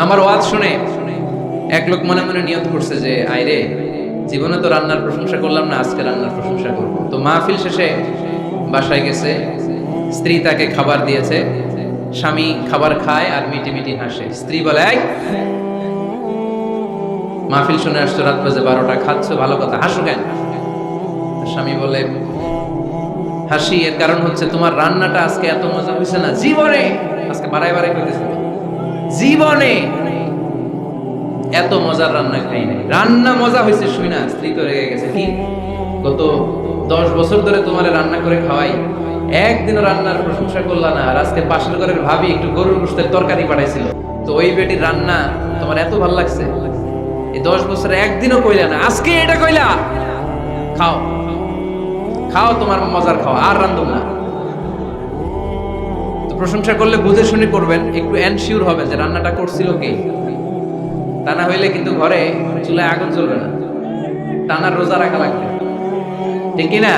আমার ওয়াজ শুনে এক লোক মনে মনে নিয়ত করছে যে আইরে জীবনে তো রান্নার প্রশংসা করলাম না, আজকে রান্নার প্রশংসা করব। তো মাহফিল শেষে বাসায় গেছে, স্ত্রী তাকে খাবার দিয়েছে, স্বামী খাবার খায় আর মিটি মিটি হাসে। স্ত্রী বলে, এই মাহফিল শুনে আসছো, রাত বাজে 12টা, খাচ্ছ ভালো কথা, হাসো কেন? স্বামী বলে, হাসি এর কারণ হচ্ছে তোমার রান্নাটা আজকে এত মজা হয়েছে না, জীবনে আজকে বাড়াই বাড়াই করতেছে, জীবনে এত মজার রান্না খাই নাই। রান্না মজা হয়েছে শুই না স্ত্রী তো রেগে গেছে, কি গত 10 বছর ধরে তোমার রান্না করে খাওয়াই, একদিনও রান্নার প্রশংসা করলা না, আর আজকে পাশের ঘরের ভাবি একটু গরুর গোশতের তরকারি পাঠাইছিল, তো ওই বেটির রান্না তোমার এত ভালো লাগছে, এই 10 বছরে একদিনও কইলা না, আজকে এটা কইলা, খাও খাও তোমার মজার খাও, আর রান্ধব না। তো প্রশংসা করলে বুঝে শুনে করবেন, একটু এনশিওর হবে যে রান্নাটা করছিল কে, তা না হইলে কিন্তু ঘরে চুলায় আগুন জ্বলবে না, টানার রোজা রাখা লাগবে, ঠিক কিনা?